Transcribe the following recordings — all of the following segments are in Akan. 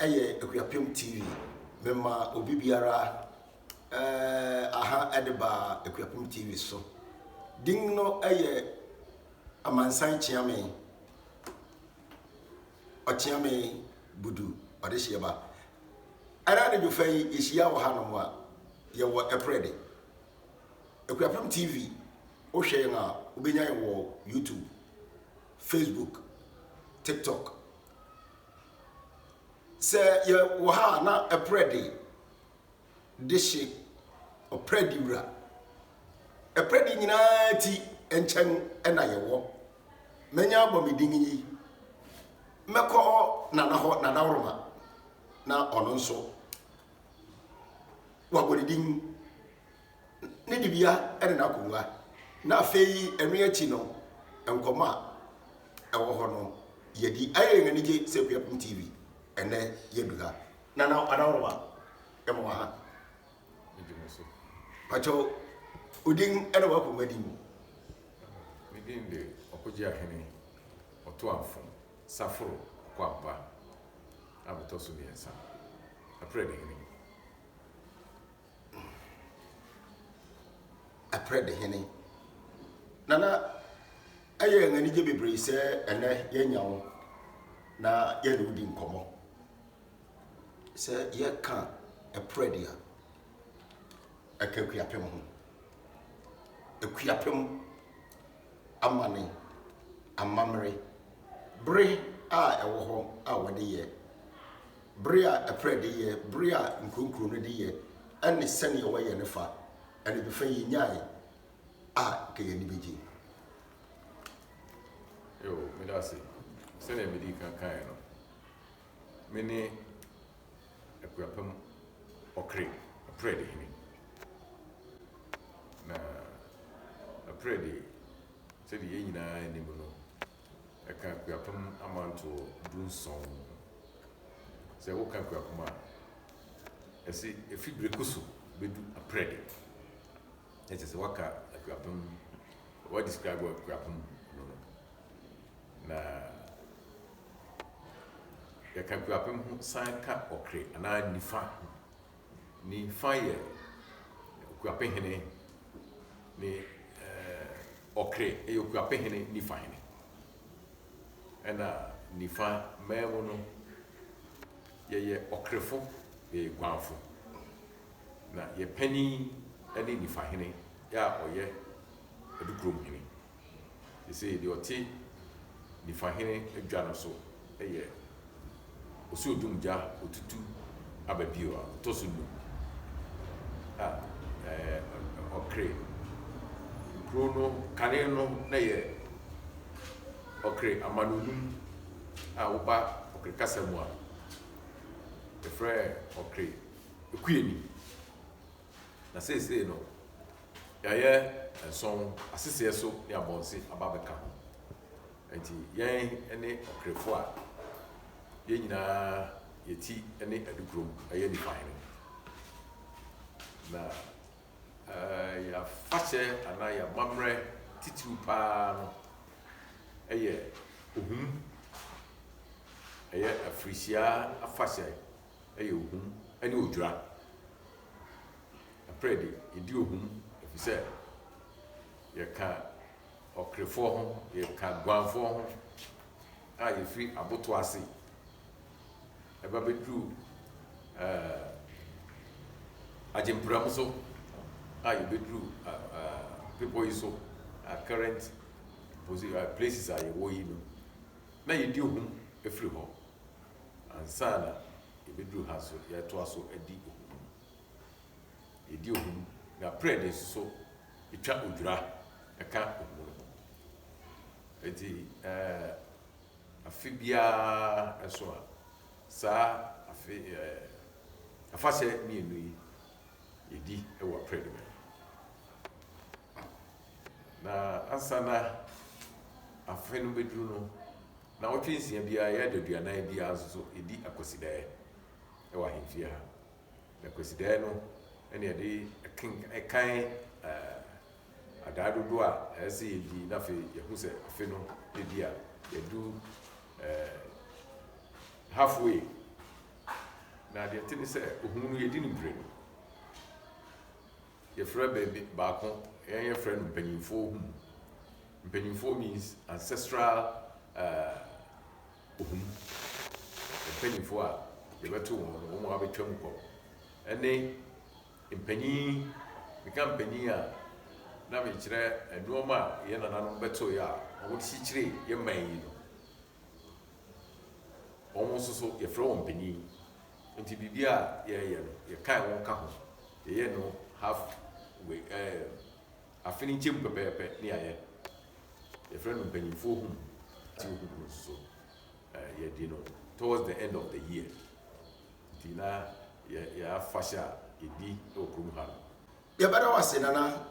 eye ekuapem TV mema obi biara aha edeba ekuapem TV so din no eye amansan chiame ochiame budu odehyieba ara ne dufai ihia wo hanom a ye wo eprede ekuapem TV o hwe nga obenya wo YouTube, Facebook, TikTok. Se ye wo ha na eprede dishi oprede wura eprede nyina ti enchen ena ye wo menya abomidin yi meko na ho na dawroma na ono nso wabodin ne dibia ene na konwa na afei enu achi no enkoma ewo ho no yedi aye nganije se ekuapem TV ene yeduga na adawroma emo ha Ndimuso pacho udin ene wa ko madimu midin de okoji ahene oto afo saforo kwamba abuto so biensa apre de hene nana aye nganije bebre se ene yenyawo na ye no di nkomo se ye ka apre dia akakuapem ho ekuapem amane amamre bre a ewo ho a wode ye bre a apre de ye bre a nkunkuru no de ye ene sene ye waye ne fa ene be fa yi nyae a ke ye ni beji yo medase sene medi kan no mene ekuapem okre apre de hini na apre de se de nyina ni mu no eka ekuapem amanto dunson se wo kan ekuapem a esi efibre kusu bedu apre de ete se waka ekuapem what describe ekuapem no na ya kan ekuapem ho san ka okre ana nifa ye ekuapem hene ni okre ekuapem hene nifa hene ena nifa memo no ye okrefo ye gwanfo na ye pani ani nifa hene ya oye edukrom hene ye say the oti nifa hene edwa no so ye osi odumja otutu ababio tosu nu okre krono kane no na ye okre amanunum a woba okre kasamu a the frere okre ekueni na say no ya ye enson asese so ni abonse ababeka ho enti yen ene okrefo a ye nyina yeti ene adukrom aye ni fine na ya fache ana ya mamre titu pa no eye ohum eye afrisia afache eye ohum ene odwura apredi edi ohum efise ye ka okrefo ho ye ka gwanfo ho a ye fi aboto ase eba bedru ajempram so a ye bedru people so current places are wo yi no na ye di ohum efri ho ansana ye bedru ha so ye to aso adi ohum ye di ohum na prayer so itwa odwura eka ohum eti afibia eso a sa afase mienu yi yedi ewa prayer na ansana afenu bedru no na wotwensia bia ya daduana bia so edi akosidae ewa hemfia na akosidae no ene ede kan adadodo a ese yedi na fe yehu se afenu edi a yedu halfway na deɛ te ne sɛ ohun no yɛdi ne mpire no yɛfrɛ baabi baako yɛfrɛ no mpanyinfoɔ hum mpanyinfoɔ means ancestral ohum mpanyinfoɔ a yɛbɛto wɔn a bɛtwa mu kɔ ɛne mpanyin meka mpanyin a na mekyerɛ nneɛma a yɛn nananom bɛto yɛ a wɔde hyehyere yɛ man yi no wɔn nso so yɛfrɛ wɔn mpanyin nti biribi a yɛyɛ no yɛkan wɔn ka ho yɛyɛ no half way afini nkyɛn mu pɛpɛɛpɛ ne ayɛ yɛfrɛ no mpanyinfoɔ hum ti ohum no so yɛdi no towards the end of the year nti na yɛafa hyɛ a yɛdi wɔ kurom ha no yɛbɛda wase nana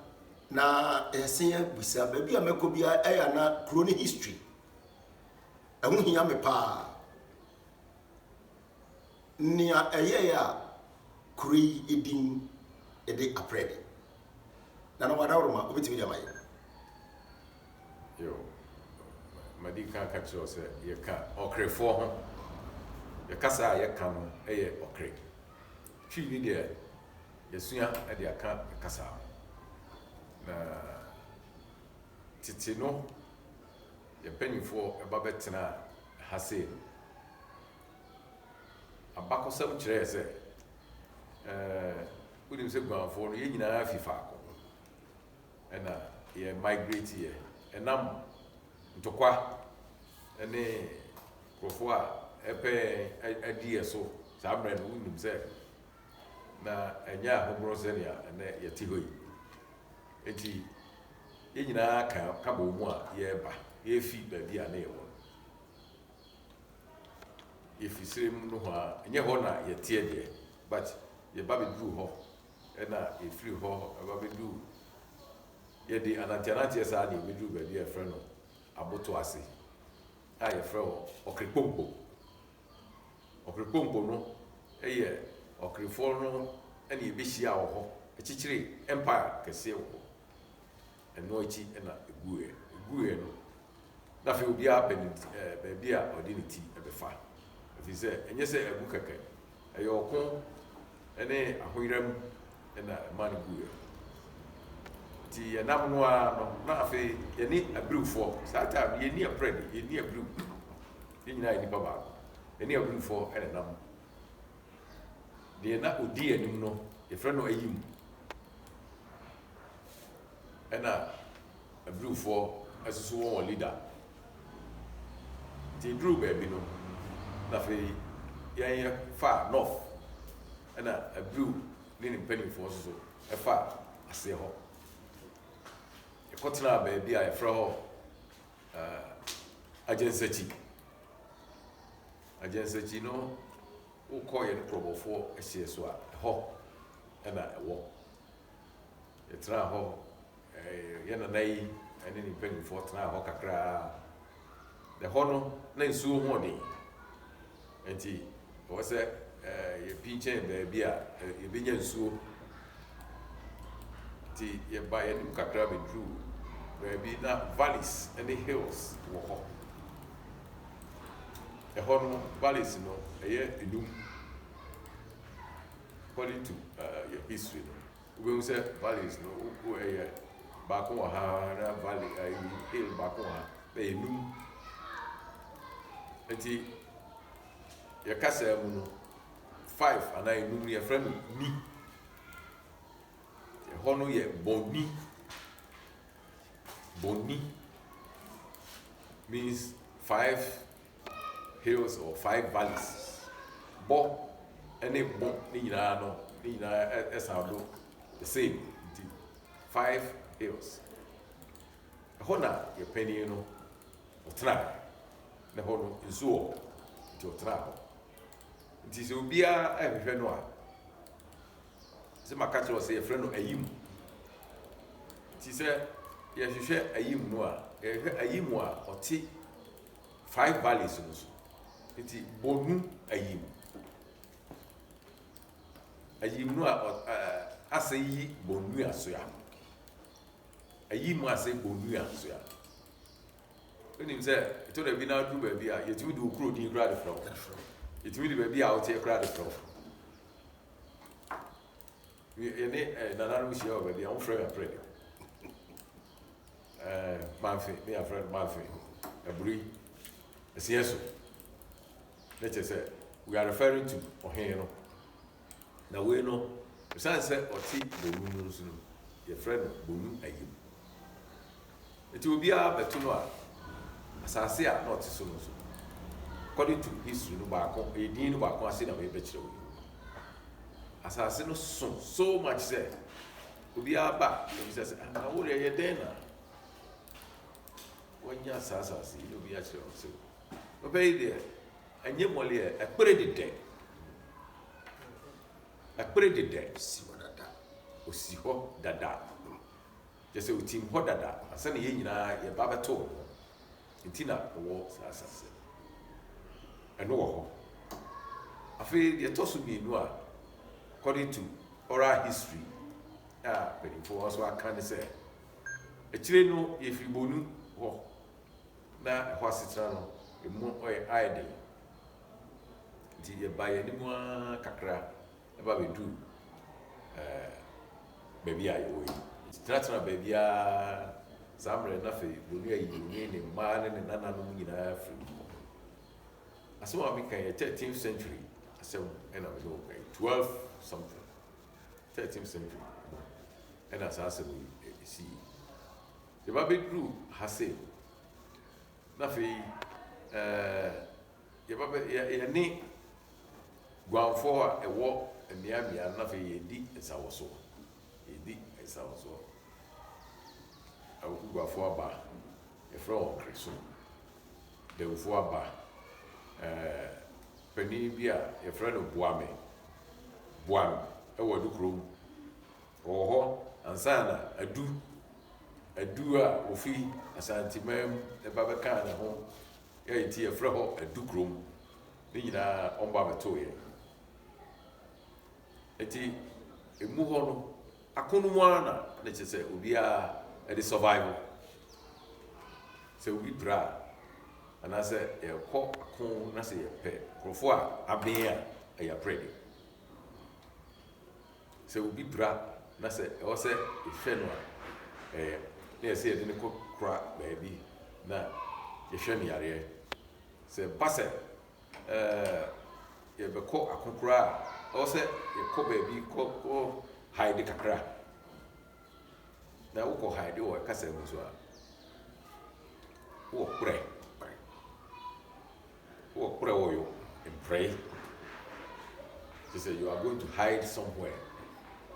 na yɛsen abisa baabi a mɛkɔ bi ɛyɛ na kuro ne history ɛho hia me paa nea ɛyɛ a kuro yi edin ɛde aprɛde nana wadawroma obetimi de amaye yo madi ka kyerɛ sɛ yɛka ɔkrefoɔ ho yɛkasa a yɛka no ɛyɛ ɔkre twi ni deɛ yɛsua ɛde aka kasa na tete no yɛmpanyinfoɔ ɛba bɛtena ha sei no abakɔsɛm kyerɛ sɛ wonim sɛ guanfoɔ no yɛn nyinaa fi faako ɛna yɛ migrate yɛ ɛnam ntɔkwa ɛne nkurɔfoɔ a ɛpɛ adi yɛ so saa mmerɛ no wonim sɛ na ɛnyɛ ahoborɔ sɛnea ɛnɛ yɛte hɔ yi enti yɛn nyinaa ka bɔ mu a yɛreba yɛfi baabi a ne yɛwɔ no yɛfi serem no ho a ɛnyɛ hɔ na yɛteɛ deɛ but yɛba bɛduru hɔ ɛna yɛfiri hɔ ɛba bɛduru yɛde ananteananteɛ saa ne yɛbɛduru baabi a yɛfrɛ no aboto ase a yɛfrɛ wɔ ɔkrepompo ɔkrepompo no ɛyɛ ɔkrefoɔ no ɛna yɛbɛhyia wɔ hɔ akyikyiri empire kɛseɛ wɔ hɔ ɛno akyi ɛna eguɛ no na afei obiara pɛ ne baabi a ɔde ne ti ɛbɛfa ɛfiri sɛ ɛnyɛ sɛ ɛgu kɛkɛ ɛyɛ ɔko ɛne ahoyerɛm ɛna ɛma no guɛ nti yɛnam no a no na afei yɛne abiriwfoɔ saa time yɛni aprɛde yɛni abiriw yɛn nyinaa yɛ nipa baako yɛne abiriwfoɔ ɛna nam deɛ na odi anim no yɛfrɛ no ayim ɛna abiriwfoɔ ɛsoso wɔn wɔ leader nti duru baabi no na afei yɛn fa north ɛna abiriw ne ne mpanimfoɔ soso ɛfa aseɛ hɔ yɛkɔtena baabi a yɛfrɛ hɔ agyansakyi no wokɔ yɛ no kurɔbɔfoɔ ahyia so a ɛhɔ ɛna ɛwɔ yɛtena hɔ yɛ nana yi ɛne ne mpanimfoɔ tena hɔ kakraa ɛhɔ no na nsuo ho ɔden nti ɛwɔ sɛ yɛpinkyɛn baabi a yɛbɛnya nsuo nti yɛba yɛnim kakra bɛduru baabi na valleys ɛne hills wɔ hɔ ɛhɔ no valleys no ɛyɛ enum according to your history no wobɛhu sɛ valleys no ɛyɛ baako wɔ ha na valley hill baako wɔ ha ɛyɛ enum nti yɛkasa mu no 5 anaa enum yɛfrɛ no ni ɛhɔ no yɛ boni means 5 hills or 5 valleys bɔ ɛne bɔ ne nyinaa no ne nyinaa ɛsan do the same nti 5 hills ɛhɔ na yɛpanin no ɔtena na ɛhɔ no nsuo nti ɔtena hɔ nti sɛ obiara ɛhwehwɛ no a sɛ maka kyerɛ sɛ yɛfrɛ no ayim nti sɛ yɛhwehwɛ ayim no a yɛhwehwɛ ayim a ɔte 5 valleys no so nti bonu ayim no a asɛ yi bonu asoa ayim asɛ bonu asoa onim sɛ ɛtɔ da bi na adu baabi a yɛtumi de okuro din kura de frɛ yɛtumi de baabi a ɔte kura de frɛ Nana no share over there, I'm friend of Freddy. Manfi, me a friend Manfi, a brie, a CSO. Let's just say, we are referring to Oheno. Now we know, the son said, or see, Boom, your friend Boom, and you. It will be a better as I say, not so. According to history, no back on a dean back on, I see a bachelor. As I say, no so much said. We are back. He says, I would a dinner. When you see, you'll be at your own. Obey there, and you molly a pretty day. A pretty day, see what that was. See what that. Just a team what that. I send you a baba told. Intina war, as I said. I know. I feel the toss will be noir. According to oral history, but for us, what can I say? A chileno, if you bonu, now what's it run? A more idea. Did you buy any more cacra about we do? Baby, I owe you. It's not baby. Some nothing, will you mean a man and another in Africa? I saw me in the 13th century. I said, and I was okay, 12 something, 13th century. And as I said, we see the baby group has said, nothing, your baby, knee, ground for a walk, and the army are nothing, ye deep as our soul. Ye deep as our soul. I will go for a bar, a floor of Christian. They will for a bar. Penny beer, a friend of Boame, Boam, a word of room, or and Sana, a doer of fee, a santimem, a babacan at home, a tea, a fro, a duke room, Nina on Babatoye. A tea, a move on, a conwana, let's say, will be a survival. So we bra. And I said, a cock, a corn, I say a pet, Crofoa, a bear, a pretty. So we bra, and I said, I said, a fenwa, yes, here didn't cook crap, baby. Now, a shiny area. Say, Bassett, you have a cock, a cry, or say, a cock baby, cock, hide the cacra. Now, we'll hide your cousin as well. Oh, pray. Or pray oil and pray. She said, you are going to hide somewhere.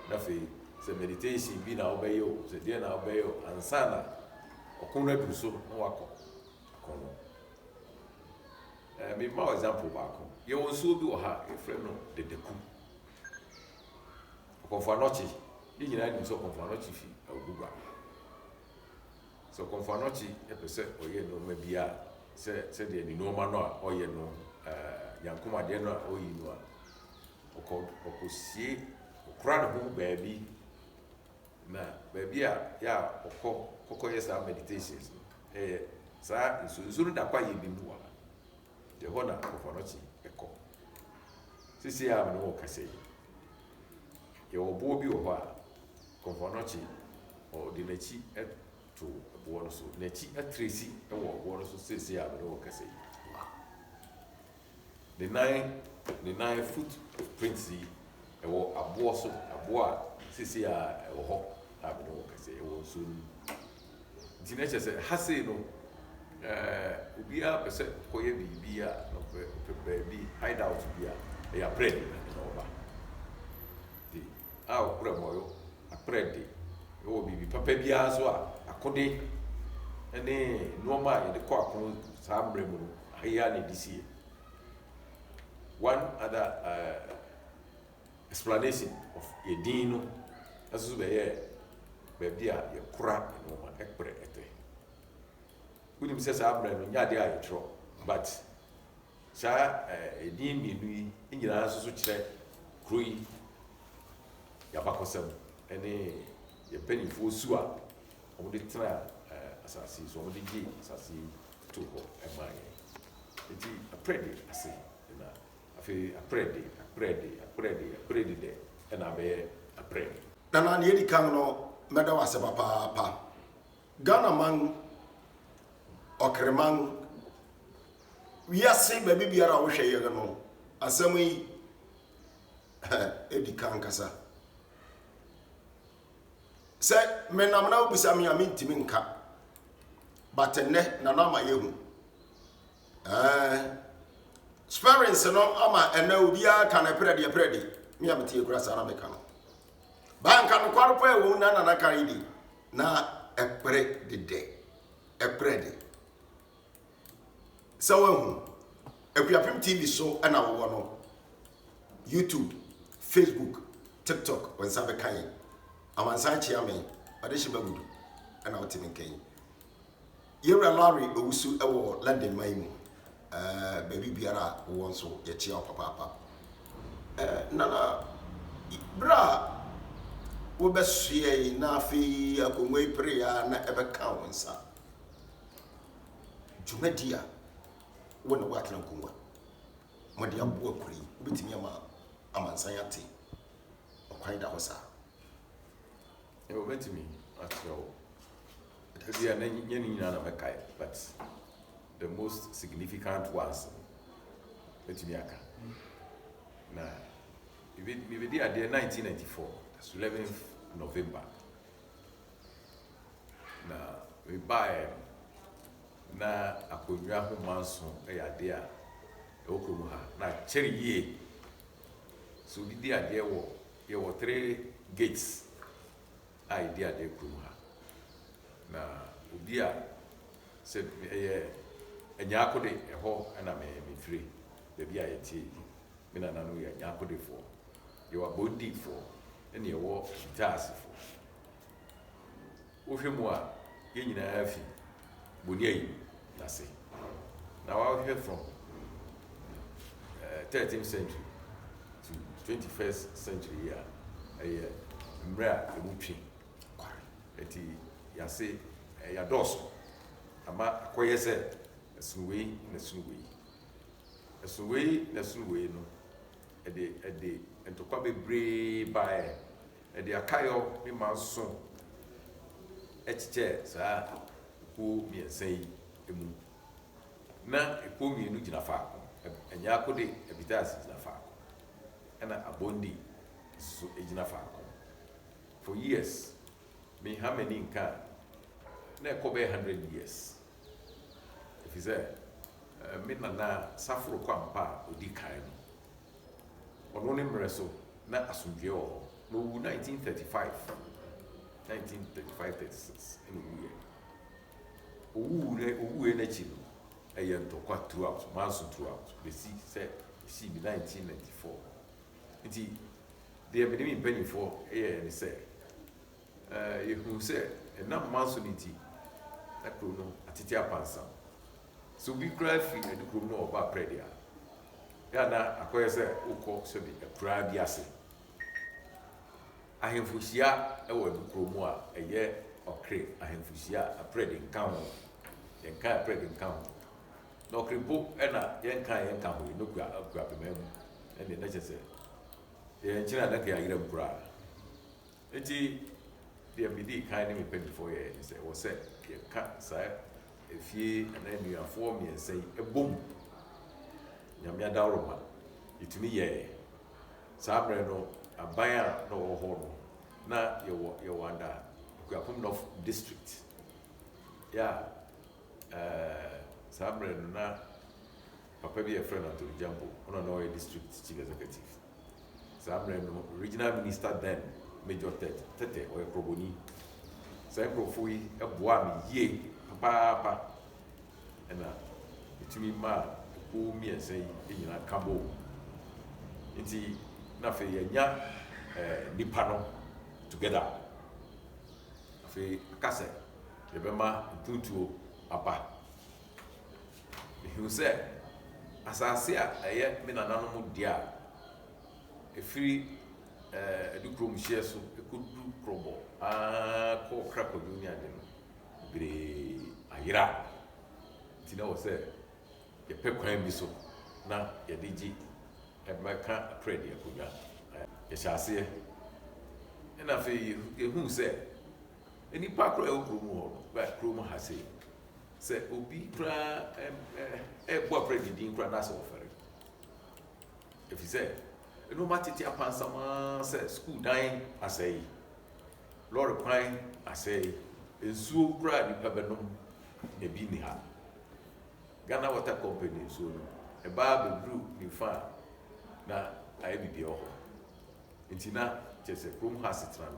Nothing. Say meditation, be now obey you. Say, dear now obey you. And Sana, or Conrad Rousseau, no wako. Me, my example back home. You also do a friend of the deku. Okomfo you know, so Okomfo fee, a Guba. So Okomfo a percent or ye no maybe said the no or ye no Yankuma Dena or you know. Or could see crowd home baby. Na baby, ya, or cocoa yes, our meditations. Sir, is soon that quite you be more. The honor of Onochi, a call. Sissy, I know what I say. Your bobby or what? Confonochi or the Nechi to a water so Nechi at Tracy, and water so Sissy, I know what I say. The 9 foot princey, a bosso, a bois, Sissy, a hawk, I know what I say. It was soon. The nature said, Hassino. We are percent for ye be a baby hideout to be a bread and over. The our premoil, a bread, it will be papa biazwa, a code, and then no man in the cock, some remo, Hayani this year. One other explanation of a dino, as you may baby, a crap and woman, a bread. We says I'm brand new idea, but sir, a dean me in your answer switch crui Yabacosem, and a penny for sewer on the trial assassin, so on the G, assassin to her and mine. It is a pretty, I say, I feel a pretty day, and I bear aprɛ na yedi kan no meda wase papa Ghana man okreman wiase baby biara wo hwɛ yɛ no asɛm yi edi kan kasa sɛ menam na obisa me amintimi nka but enne na na ma yehu sparings no ama enne obia kan predi me amtie kura sa na me kan ban kan kwaro pa ewu na kan idi na epre de so wehu ekuapem TV so na wo no YouTube, Facebook, TikTok when sabe kan amansan chia me ade hye bagudu na wotimi kan yewra Larry owusu ewo London maimu baby biara wo nso ye chia papa nana bra wo besue na afi akomwe prayer na ebeka wonsa dwumadia wo na watena nkonwa mode abo akuri obetimi ama amansan ate okwan da hosa obetimi atro dia na nyina na mekai but the most significant ones betimi aka na we did at 1994 that's 11th November na we buy na akonwa ho manso ade a okuru ha na cherry ye so we did ade wo ye wo 3 gates idea de kuru ha na obi a se enya akode eho na me free the bi a yeti me na nanu ya nya akode fo ye wa body fo ene ye wo guitars fo wo hwemu a ye nyina afi boni ayi na se now I hear from 13th century to 21st century here mra emutwi eti yase ya doso ama akoye se esunwe no ede entokwa bebre bae ede akayo ni manso echiche sa ku miensen emu na eko mienu gina fa enya akode ebitas gina fa ena abondi so ejina fa for years me how many nka na ekobe 100 years if is me na safro kwampa odi kan no ono ne mreso na asundwe o no 1935 36 owu na chi no eyento kwa throughout manso throughout the see 1994 iti de be me penny for ni say you say na manso niti akro no atiti apansa so bi kra fi edukro no oba predia ya na akoye say ukọ so bi kra bi ase ahemfuhia ewo edukro mu a eye okre ahemfuhia apredi nkan ho yenka apredi nkan ho no kribo ena yenka ho no kura pemem ene na chese ye nchina na ka yire mkura eti the MD kind of penny for you and say, was said, you can't say if ye and then you are for me and say, a boom. Yamia Daroma, it me ye. Sabre no, a buyer no horn. Na you wonder, Communal district. Yeah, Sabre na Papa be a friend to the Jumbo, on a district chief executive. Sabre no, regional minister then. Major tete or proboni say profui e boa mi ye papa na itumi ma ko mi ensei enyina kabo nti na fe yenya nipa no together fe akase ye be ma tuntuo apa ehu se asase a eye me nanano mu dia efiri edukrom share so ekudu probo ko krako dunia de no bre ayira tina wo se ye pekwan bi so na ye digi e meka pray de akonya ye hyase and I feel who said any park or room back room has said Obi cry what pretty didn't cry that's offering. If he said, no matter upon someone said school dying, I say, Lord crying, I say, is so proud in Pabanum, a beanie hat. Ghana Water Company, so a barber brew in fire. Now I be the offer. Intina, just a room has it run,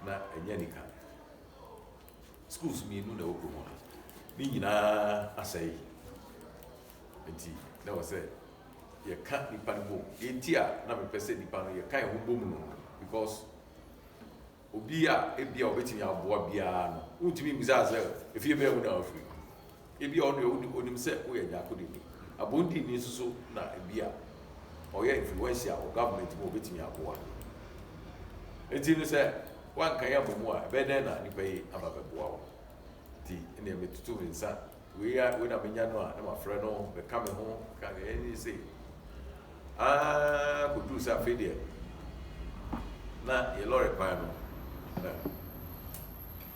now a yanica. Schools me no Oklahoma. Nina, I say, and that was it. You can't be panic. Intia, not a person, you can't boom because Obia, if you are waiting your boy, Biano, who to me, if you bear without free. If you on himself, we are Yakudi. A bondi needs so not a beer or your influencer or government will waiting your boy. It's in the say, one can have more, better than you pay about a boy. In the two inside, we are with a minyano and my friend home, but coming home, can any say, ah, could do some video. Now, a lorry panel.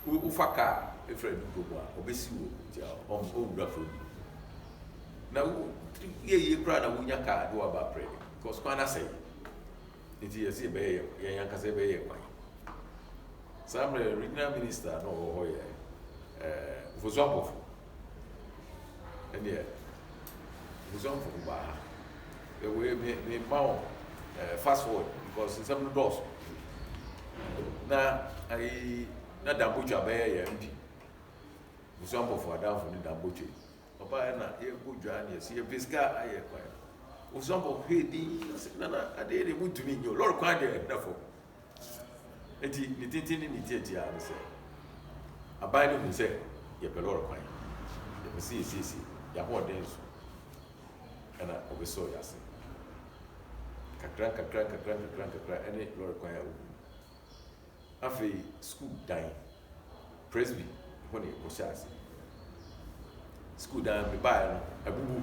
Ufaka, a friend who go obesiwo, own graphic. Now, ye cried a wunya car do about prayer, because Quana say, it is a bay, Yanka bay. Some regional minister, no, for example, and yet, for example, the way me bound fast forward because in some doors. Now, I not that butcher bear empty. For example, for down for the butcher. Papa, and I good journey, see a biscuit. I acquire. For example, hey, Nana, I did a good to me, your Lord quite therefore. And he didn't in the theatre, I say. I buy them and say, you have a lot of coin. You see, you have more days. And I oversaw you. Crank, any Lord coin. After school dying, Presby, when it was shas. School dying, we buy a boo,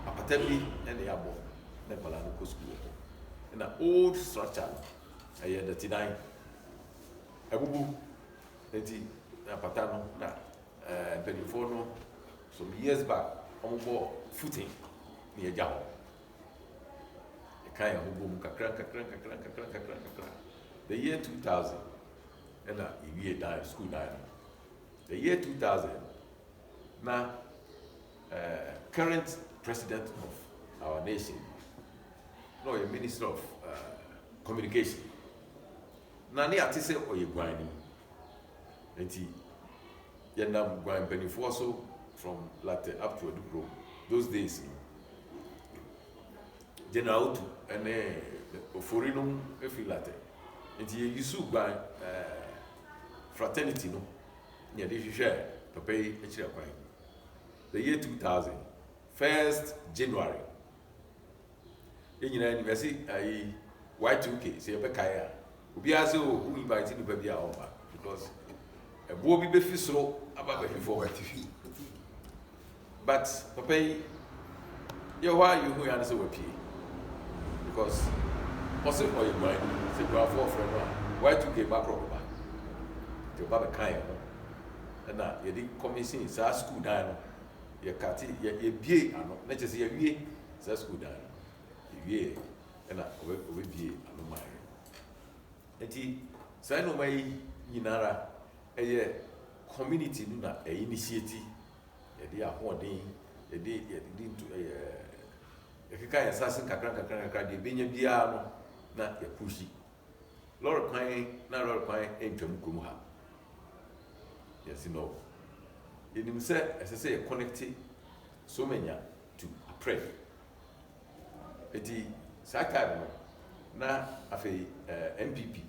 a patemi, and the abo, Nepalano school. In an old structure, I had the Tidine, a boo, a patano, Peniforno, some years back, on board footing near Jao. A kind of boom, crank. The year 2000, and a year died, school died. The year 2000, now, current president of our nation, no, a minister of communication. Now, the artist or you grinding, and he, Yandam grind penny so from latte up to a ducro. Those days, General and a foreign if you latte. And you so by fraternity, no? Yeah, this you share to pay a chair coin. The year 2000, 1st January. In university, 𝐻𝐤𝐿, say a Bekaya. Ubiazo, who invited the baby over because a boy be so about before. But, Papa, you're why you who answer with P. Because, possibly, you might. For friend, 𝐻𝐤𝐿 back over to Baba Kaya, and that you didn't come in school down. You cut it, you be, not just a year, school down. You and I will be a mind. And he said, no way, Yinara, a community, not a initiative, a dear hoarding, a day, a kind of assassin, the Benjamin Diano, not a pushy. Lord Quine, not Lord Quine, ain't Kumuha. Yes, you know. In himself, as I say, connected so many to pray. Eti Sakano, na afe MPP.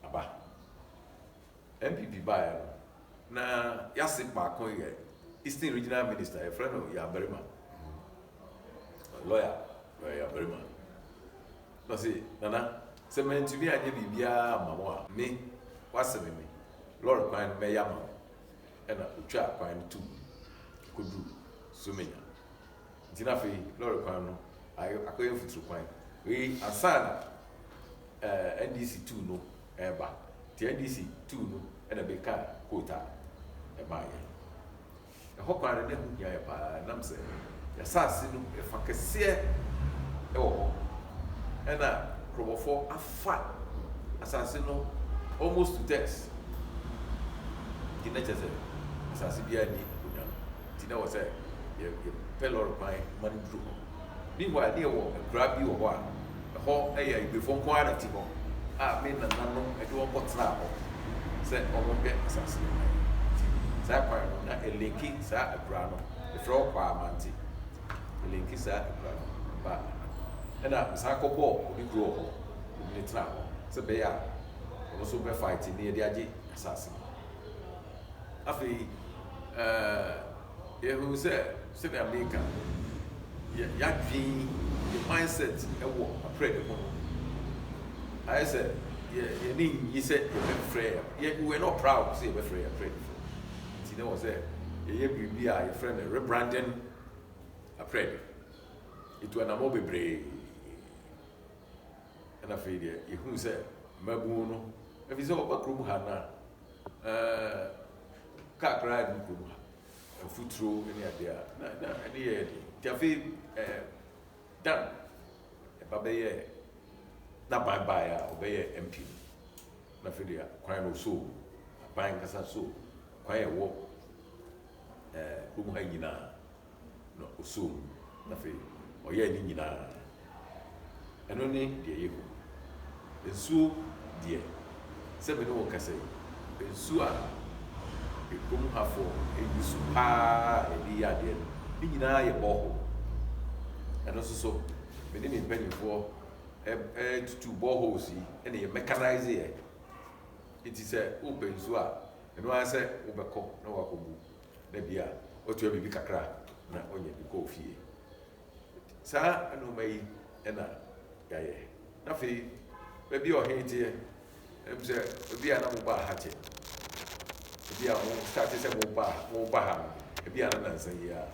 Aba. MPP by na Yasip Makoye, Eastern Regional Minister, a friend of Yaberima. Lawyer, Yaberima. No, see, Nana. Semen to me, I give you Mamma, me, what's the name? Lord Quine Mayama, and a trap Quine too. Could do so many. Tinafi, Lord Quine, I couldn't fit to Quine. We are son, NDC 2 no eba ti NDC 2 no e na be ka quota e ba ye e ho kwa ne hu ya pa nam se ya sase no e fa kese e wo e na krobofo afa asase no almost to test ti na chese asase bia ni kunya ti na wo se ye pelor pai mani dru meanwhile there wo grab you wo a ho e before quality ho me na nano e do ko tra ho se o mo be asase sa kwa na elinki sa abra no e fro kwa amanti elinki sa abra ba e na sa ko bo obi grow ho ni tra ho se be ya o so be fight ni e di age asase afi who said, "Sit America, ya dream, the mindset, and what a prayer." I said, you said you're afraid. Yet we were not proud to say we're afraid. You know, I said, you be a friend, rebranding a prayer. It was a mobile brave. And I feel you who said, Mabuno, if it's all about Krumhana, Kakra and Krumha. Foot through any idea. Any Tiafi done. Babaye na bye obey MP. Na fidia, crime of so, buying casa so, quiet walk. Kumhaina no so, na fi, or ye nina. And only dear you. The so dear. 7 no can say. The sua. Come have for a super idea, being a ball. And also, so many penny for two boreholes and a mechanized it is a open swap. And I said, Obako, no Wakobu, Nebia, or to be Kakra, not only because he. Sir, I know may and I, nothing, maybe your hate here, and say, be an umba hatchet. Be a started some more baham, a be an answer here.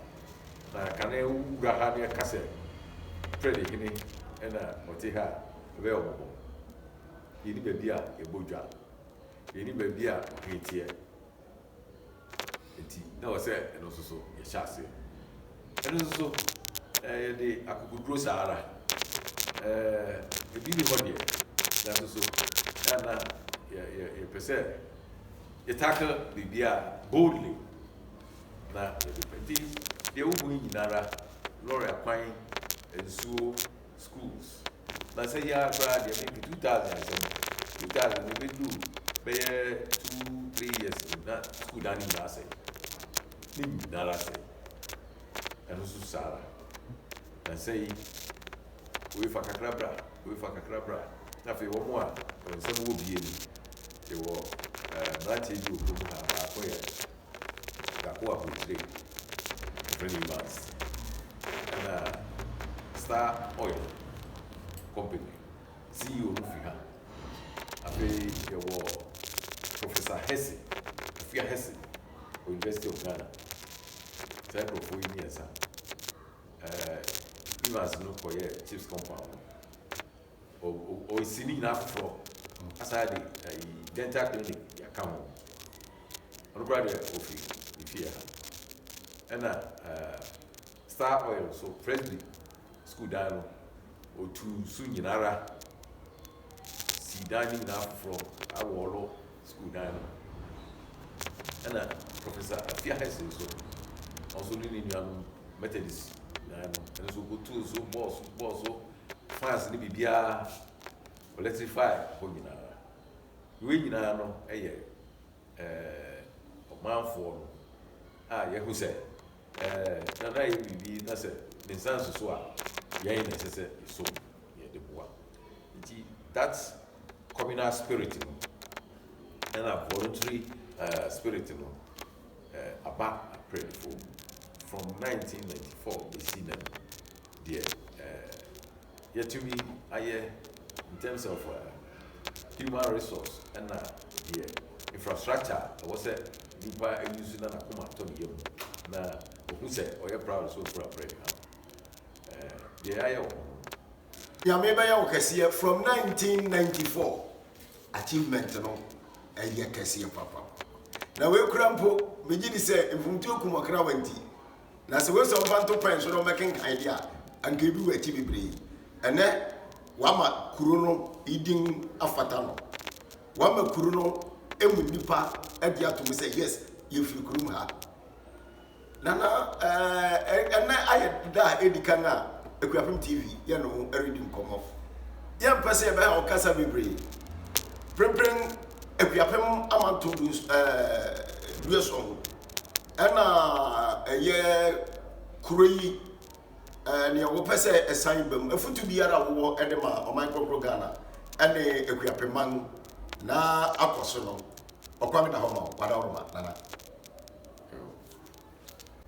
Now, can I have a cassette? Pretty hinny and a motiha available. You need a beer, a boja. You need a beer, hate here. No, sir, and also so a chassis. And also, the Akuku Sahara. The beauty body, that's also, and a percent. You tackle the beer boldly. Now, the old Nara, Laura Quine, and so schools. Now, say, yeah, Brad, you make 2000, we do, bear 2-3 years in that school down in Nasa. Nara say, and also Sarah. And say, we for Cacrabra, nothing more, when some will be in. They were. Branche you could have acquired Gapoa with 3 months. And Star Oil Company, CEO Rufiha. I pay your Professor Hesse, Fia Hesse, University of Ghana. Type of 4 years. He was no for your chips compound. Or is sitting enough for aside the dental clinic. Come on. I'm brother office if here. And Star Oil, so Presley school down or to soon in Ara. See dining enough from our school down. And Professor Afia has so also in young Methodist and so go to so boss so fast in the BBA electrify Communal. We know man for who said, Nana be that's the sense so yeah, necessary so yeah, the boy. That's communal spirit and a voluntary spirit about a prayer from 1994 we see them there. Yet to me, in terms of human resource and the infrastructure, was a by using an akuma to you. Now, who said, or you're proud so for a prayer? The IO Nyame bɛyɛ wo kɛseɛ from 1994 achievement no ɛyɛ kɛseɛ papa. Na we kura mpo megye di sɛ mfumtuo kumɔkra wanti. Na sɛ we sɛ ɔmfa nto pɛn so no mɛkenkan de a anka ebi wɔ akyi bebree. Ɛnɛ wama kuro no idin afata no. Wama kuro no emu nipa ɛde ato mu sɛ yes yɛfiri kuro mu ha. Nana ɛnɛ ayɛ da edika na Ekuapem TV yɛ no ɛredi nkɔmɔ. Yɛn pɛ sɛ yɛbɛyɛ ɔkasa bebree. Prempren Ekuapem amanto dueso ɛna ɛyɛ kuro yi ne wɔpɛ sɛ ɛsan bam afutu biara wɔ ɛde ma ɔman kɔkɔrɔ Ghana ɛne Ekuapeman na akɔso no ɔkwame na hɔ ma wada ɔroma nana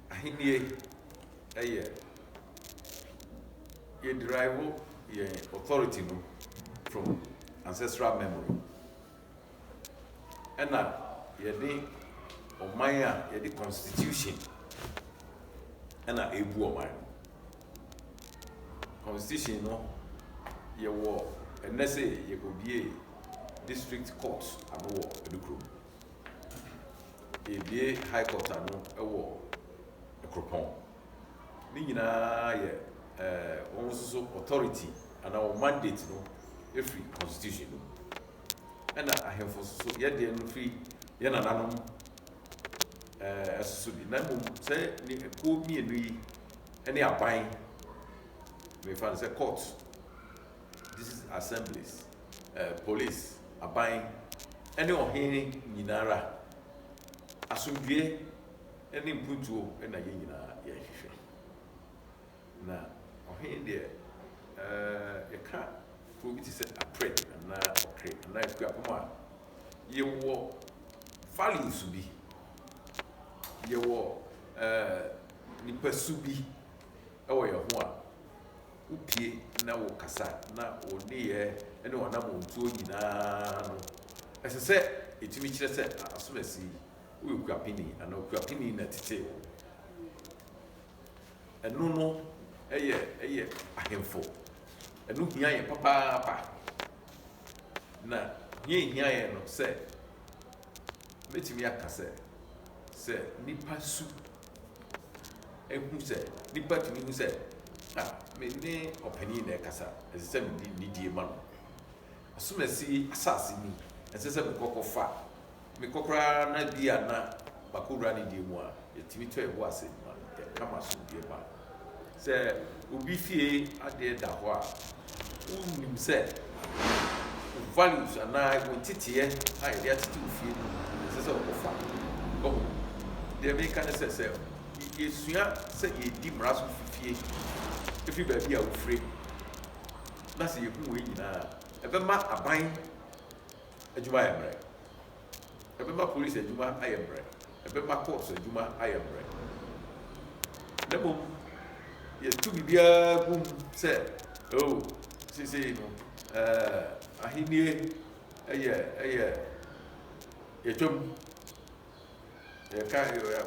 ahenie ɛyɛ ye derive ye authority no from ancestral memory ɛna yɛde ɔman a yɛde constitution ɛna ebu ɔman constitution no yɛwɔ ɛnɛ sɛ yɛkɔbie district court ano wɔ Edukrom yɛbie high court ano ɛwɔ Ekropɔn ne nyinaa yɛ wɔn nso authority ana wɔn mandate no every constitution no ɛna ahemfo nso yɛdeɛ no fi yɛ nananom ɛsoso bi na mmom sɛ ne ekuo mmienu yi ɛne aban mefa no sɛ court this is assemblies police aban ɛne ɔhene nyinara asomdwie ɛne mpuntuo ɛna yɛ nyinaa yɛhwehwɛ na ɔhene deɛ yɛka kuro bi te sɛ apred anaa ɔkre anaa Ekuapem a yɛwɔ values bi yɛwɔ nipa su bi ɛwɔ yɛn ho a wopie na wo kasa na wo nneyɛ ɛne wɔnam ntuo nyinaa no ɛsɛ sɛ ɛtumi kyerɛ sɛ asomasi woyɛ Ekuapeni anaa Ekuapeni na tete wo ɛno no ɛyɛ ahemfo ɛno hia yɛ papaapa na hia yɛ no sɛ mɛtumi aka sɛ nipa su ehu sɛ nipa tumi hu sɛ me ne ɔpanin na ɛkasa ɛsɛ sɛ me nidie ma no asomasi asase ni ɛsɛ sɛ me kɔkɔra na bi a na bakowura ne die mu a yɛtumi tɔ ɛwɔ ase ma yɛkama so die ba sɛ obi fie adeɛ da hɔ a wonim sɛ values anaa wɔteteɛ a yɛde atete wo fie no ɛsɛ sɛ wɔkɔfa ɔho deɛ meka ne sɛ yɛsua sɛ yɛdi mmara so fifie ɛfiri baabi a wofire na sɛ yɛhu wei nyinaa ɛbɛma aban adwuma ayɛ mmerɛ ɛbɛma police adwuma ayɛ mmerɛ ɛbɛma courts adwuma ayɛ mmerɛ na mmom yɛtu biribiara gum sɛ sesei no ahenie ɛyɛ yɛtwam yɛka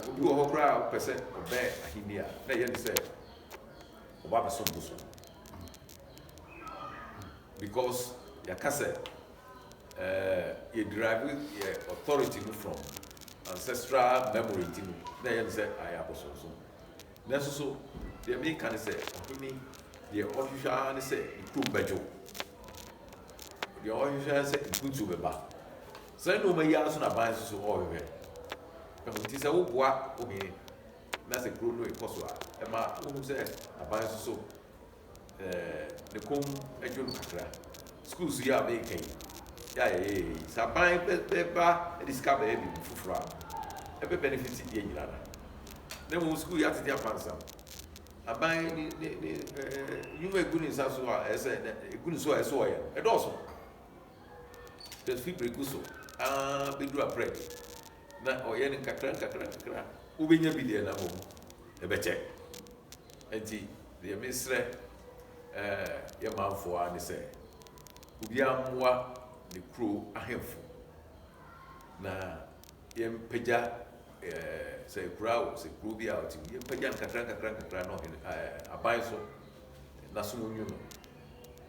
obi wɔ hɔ koraa a wopɛ sɛ ɔbɛɛ ahenie a na ɛyɛ ne sɛ ɔba bɛsom bo so because yɛka sɛ yɛderive yɛ authority no from ancestral memory nti no na ɛyɛ ne sɛ ayɛ abosonsom nanso so deɛ meka ne sɛ ɔhene deɛ ɔhwehwɛ ara ne sɛ ne kurom bɛdwo deɛ ɔhwehwɛ sɛ mpuntuo bɛba sɛ ne ɔma yi ara so na aban so ɔhwehwɛ nti sɛ woboa ɔhene na sɛ kuro no ɛkɔ so a ɛma wohu sɛ aban so ne kom adwo no kakra schools yi a meka yi yɛayɛyɛ sɛ aban bɛba de sika bɛyɛ bibi foforɔ a ɛbɛ benefit deɛ nyina na mmom school yi atete apansam aban ne nnwuma egu ne nsa so a ɛsɛ egu ne so a ɛsɛ ɔyɛ ɛdɔɔso tɛsfi bregu so bɛduru aprɛ na ɔyɛ ne nkakra wobɛnya bi deɛ na mmom ɛbɛkyɛ nti deɛ mesrɛ yɛ manfoɔ a ne sɛ obiara mmoa ne kuro ahemfo na yɛmpagya sɛ kuro bi a ɔte mu yɛmpagya no nkakra na ɔhene aban so na so mu nwu no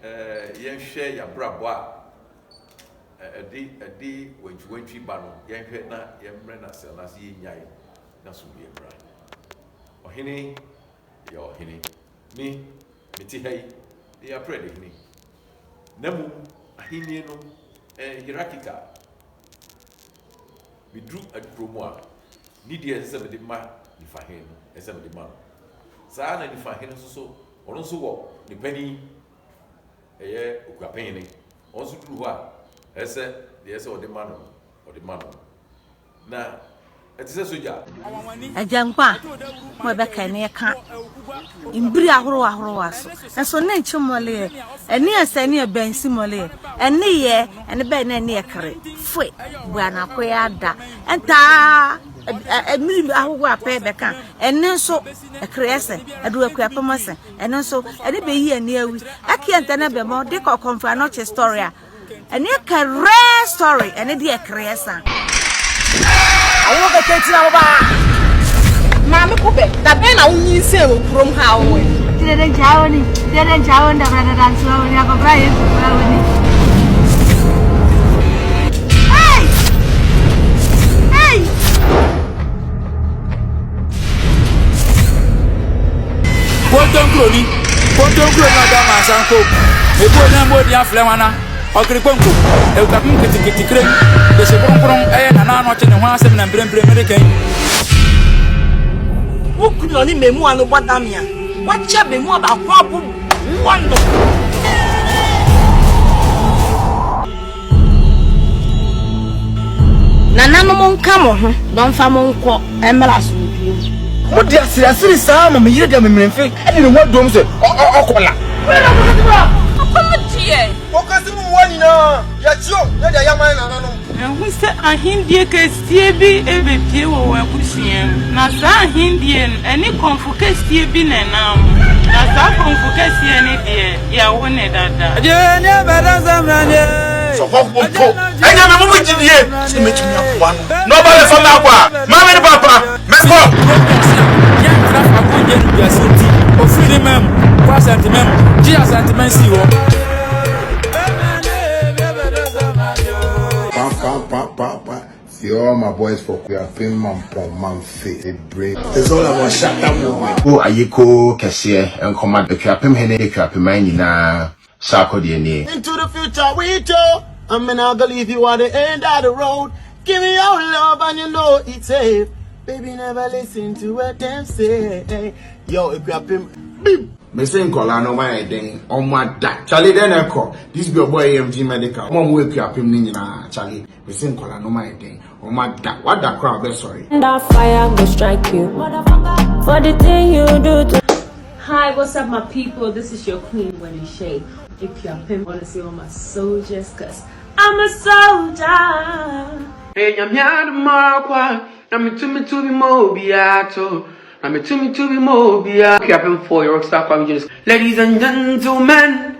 yɛnhwɛ yɛabrabɔ a ɛde wantwi ba no yɛnhwɛ na yɛmmerɛ no asɛl no ase yɛnyae na so wie mmra ɔhene yɛ ɔhene me mete ha yi yɛaprɛ de hene na mmom ahennie no hierarchical meduru aduro mu a ne deɛ ɛsɛ sɛ mede ma nifa hene no ɛsɛ mede ma no saa na nifa hene nso so ɔno nso wɔ ne pani ɛyɛ okuapɛhene ɔno nso duru hɔ a ɛsɛ deɛ ɛsɛ ɔde ma no na ɛte sɛ sogya agyankwa mo bɛka ne ka imbiri ahoro aso ɛso ne nchimole ɛne asane abansi mole ɛne ye ɛne bɛ na ne kre foi bua na koyada enta emiri ahoro apɛ bɛka ɛne nso ɛkrɛse ɛdo akuapamase ɛne nso ɛne bɛ yi ani awi akianta na bɛ mo de kɔ Okomfo Anokye story a ɛne ka rare story ɛne de ɛkrɛsa awo ka tetina ba mama kube da be na unyi se wo krom ha wo dede jawo nda brada dance wo ni akobra ye kobra wo ni hey Ponton kroni na da ma sanko ebo na mo dia flewana okriponko e ka kiti kre de se kron na Anokye ne ho asem na mbrembre american wukuni oni memu anu bodamia wacha memu aba kwa bu wando nanano monka mo ho don fa mo nko emra so mo dia sirasiri saa ma me yire dia memrenfe ene ne wadom se okola okasi mu wani na ya chio na dia yaman na nanu ehun se ahindie kestie bi ebepie wo abusiem na sa ahindie eni konfu kestie bi nenam na sa konfu kestie ni de ya wo ne dada je ne bada zamranye so konfu enya me mu jidie se metumi akwa no nobody from akwa mama ni papa let's go ya trafa ko je nu ya senti o free mem kwa sentiment ji sentiment si wo See all my boys for we are paying man fit a break. It's all about shut down movement. Oh, 𝐤𝐭-𝐾𝐲 and command the crapim hene crapim na Sako DNA. Into the future we go. I'm not gonna leave you at the end of the road. Give me your love and you know it's safe. Baby, never listen to what them say. Yo, if you have him, beep. Me say nkola no my den omo da Charlie den eko this be your boy 𝐬𝐺 medical omo we kwapem ni nyina Charlie me say nkola no my den omo da what da crowd be sorry that fire go strike you for the thing you do to. Hi, what's up my people, this is your queen Wendy Shay. If you're pimp, wanna see all my soldiers cause I'm a soldier. Hey, I'm here tomorrow, I'm to be mobiato. I'm a to be mobile. Capping for your rockstar comedians. Ladies and gentlemen.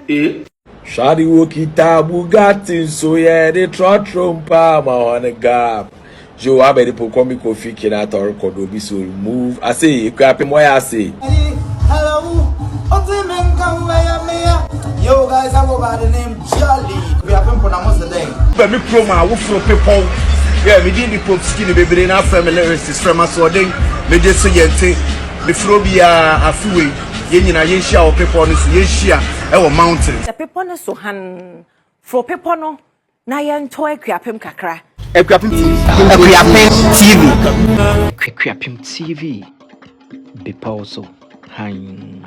Shadi wokita Bugatti so yeah the trumpa ma on the gap. Jo abedi pokomi kofi kina tor kodo bi so move. I say equipping why I say. Hello. Yo guys, I go by the name Jolly. We are from Panama today. But me promo wo fro people yeah me dey the pop skin bebre na family lyricist from asoding me dey so yente me fro bia afiwe ye nyina ye hia o people no so ye hia e wo mountain the people no so han for people no na ye nto akuapem kakra Akuapem TV Akuapem TV. Be also. Hein.